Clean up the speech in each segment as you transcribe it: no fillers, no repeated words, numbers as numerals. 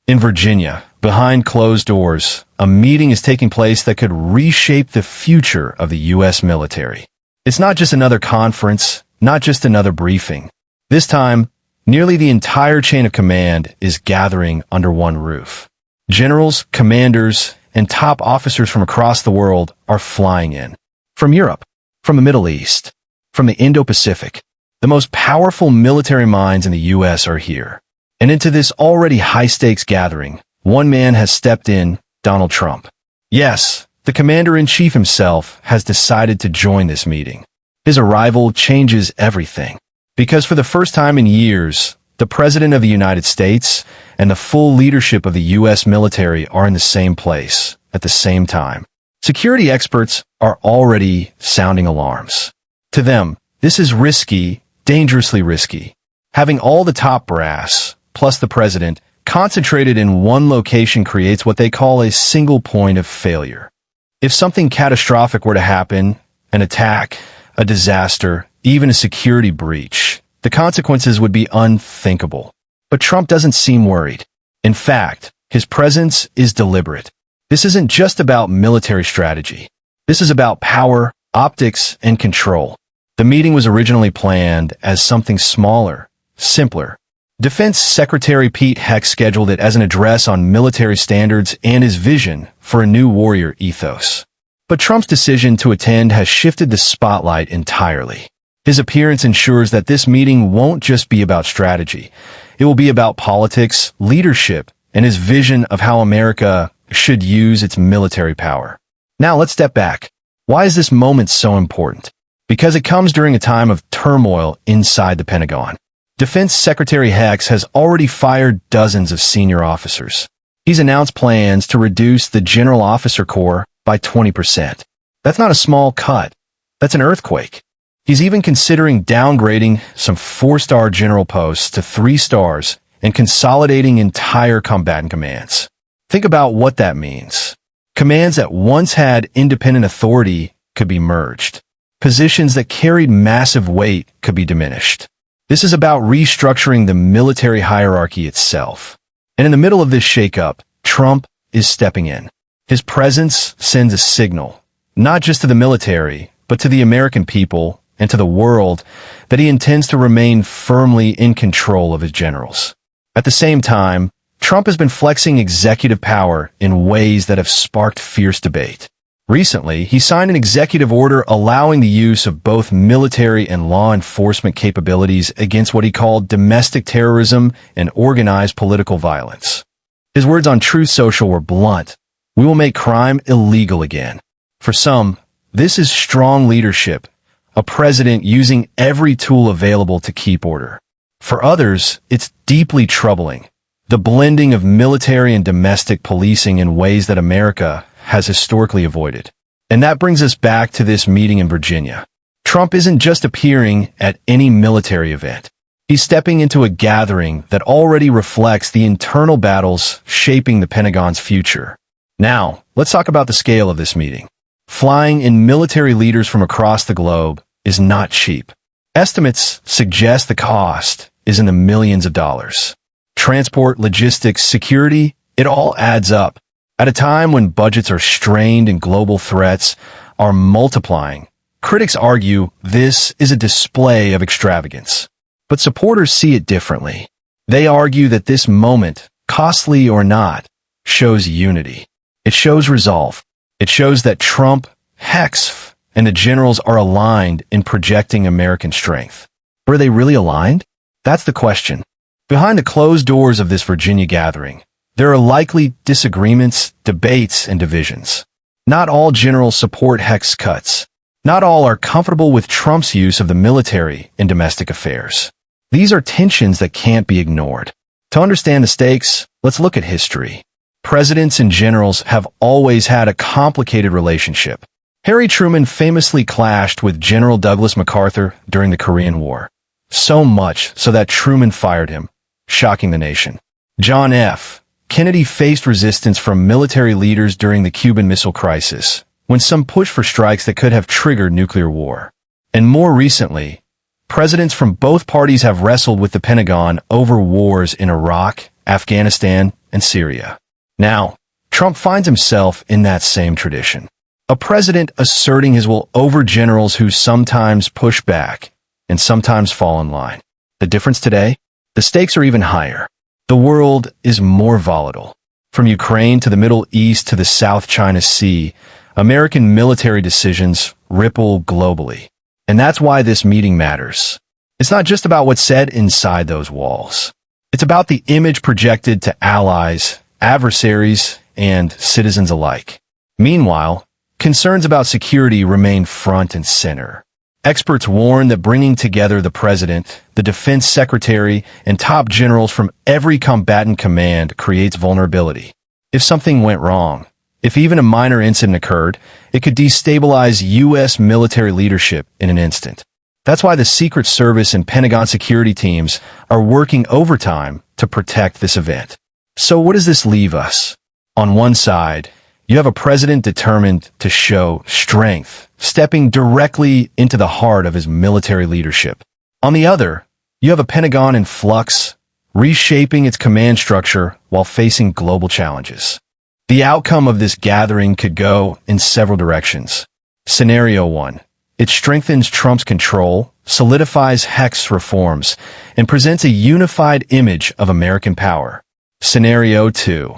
In Virginia, behind closed doors, a meeting is taking place that could reshape the future of the U.S. military. It's not just another conference, not just another briefing. This time, nearly the entire chain of command is gathering under one roof. Generals, commanders, and top officers from across the world are flying in. From Europe, from the Middle East, from the Indo-Pacific. The most powerful military minds in the U.S. are here. And into this already high-stakes gathering, one man has stepped in, Donald Trump. Yes, the commander-in-chief himself has decided to join this meeting. His arrival changes everything. Because for the first time in years, the President of the United States and the full leadership of the U.S. military are in the same place at the same time. Security experts are already sounding alarms. To them, this is risky, dangerously risky. Having all the top brass, plus the president, concentrated in one location creates what they call a single point of failure. If something catastrophic were to happen, an attack, a disaster, even a security breach, the consequences would be unthinkable. But Trump doesn't seem worried. In fact, his presence is deliberate. This isn't just about military strategy. This is about power, optics, and control. The meeting was originally planned as something smaller, simpler. Defense Secretary Pete Hexf scheduled it as an address on military standards and his vision for a new warrior ethos. But Trump's decision to attend has shifted the spotlight entirely. His appearance ensures that this meeting won't just be about strategy. It will be about politics, leadership, and his vision of how America should use its military power. Now let's step back. Why is this moment so important? Because it comes during a time of turmoil inside the Pentagon. Defense Secretary Hexf has already fired dozens of senior officers. He's announced plans to reduce the General Officer Corps by 20%. That's not a small cut. That's an earthquake. He's even considering downgrading some 4-star general posts to 3 stars and consolidating entire combatant commands. Think about what that means. Commands that once had independent authority could be merged. Positions that carried massive weight could be diminished. This is about restructuring the military hierarchy itself. And in the middle of this shakeup, Trump is stepping in. His presence sends a signal, not just to the military, but to the American people and to the world, that he intends to remain firmly in control of his generals. At the same time, Trump has been flexing executive power in ways that have sparked fierce debate. Recently, he signed an executive order allowing the use of both military and law enforcement capabilities against what he called domestic terrorism and organized political violence. His words on Truth Social were blunt. We will make crime illegal again. For some, this is strong leadership, a president using every tool available to keep order. For others, it's deeply troubling. The blending of military and domestic policing in ways that America has historically avoided. And that brings us back to this meeting in Virginia. Trump isn't just appearing at any military event. He's stepping into a gathering that already reflects the internal battles shaping the Pentagon's future. Now, let's talk about the scale of this meeting. Flying in military leaders from across the globe is not cheap. Estimates suggest the cost is in the millions of dollars. Transport, logistics, security, it all adds up. At a time when budgets are strained and global threats are multiplying, critics argue this is a display of extravagance. But supporters see it differently. They argue that this moment, costly or not, shows unity. It shows resolve. It shows that Trump, Hexf, and the generals are aligned in projecting American strength. Were they really aligned? That's the question. Behind the closed doors of this Virginia gathering, there are likely disagreements, debates, and divisions. Not all generals support Hexf's cuts. Not all are comfortable with Trump's use of the military in domestic affairs. These are tensions that can't be ignored. To understand the stakes, let's look at history. Presidents and generals have always had a complicated relationship. Harry Truman famously clashed with General Douglas MacArthur during the Korean War. So much so that Truman fired him, shocking the nation. John F. Kennedy faced resistance from military leaders during the Cuban Missile Crisis, when some pushed for strikes that could have triggered nuclear war. And more recently, presidents from both parties have wrestled with the Pentagon over wars in Iraq, Afghanistan, and Syria. Now, Trump finds himself in that same tradition. A president asserting his will over generals who sometimes push back and sometimes fall in line. The difference today? The stakes are even higher. The world is more volatile. From Ukraine to the Middle East to the South China Sea, American military decisions ripple globally. And that's why this meeting matters. It's not just about what's said inside those walls. It's about the image projected to allies, adversaries, and citizens alike. Meanwhile, concerns about security remain front and center. Experts warn that bringing together the president, the defense secretary, and top generals from every combatant command creates vulnerability. If something went wrong, if even a minor incident occurred, it could destabilize U.S. military leadership in an instant. That's why the Secret Service and Pentagon security teams are working overtime to protect this event. So what does this leave us? On one side, you have a president determined to show strength, stepping directly into the heart of his military leadership. On the other, you have a Pentagon in flux, reshaping its command structure while facing global challenges. The outcome of this gathering could go in several directions. Scenario 1. It strengthens Trump's control, solidifies Hexf's reforms, and presents a unified image of American power. Scenario 2.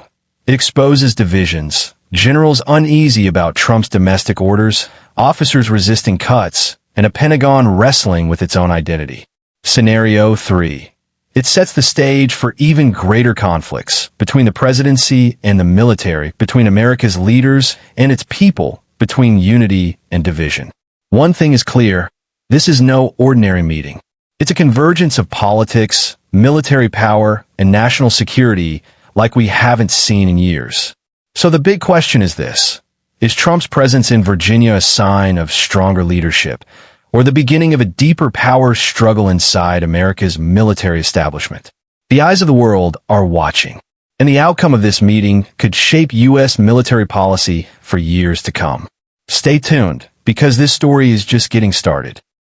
It exposes divisions, generals uneasy about Trump's domestic orders, officers resisting cuts, and a Pentagon wrestling with its own identity. Scenario 3. It sets the stage for even greater conflicts between the presidency and the military, between America's leaders and its people, between unity and division. One thing is clear, this is no ordinary meeting. It's a convergence of politics, military power, and national security like we haven't seen in years. So the big question is this: is Trump's presence in Virginia a sign of stronger leadership, or the beginning of a deeper power struggle inside America's military establishment? The eyes of the world are watching, and the outcome of this meeting could shape U.S. military policy for years to come. Stay tuned, because this story is just getting started.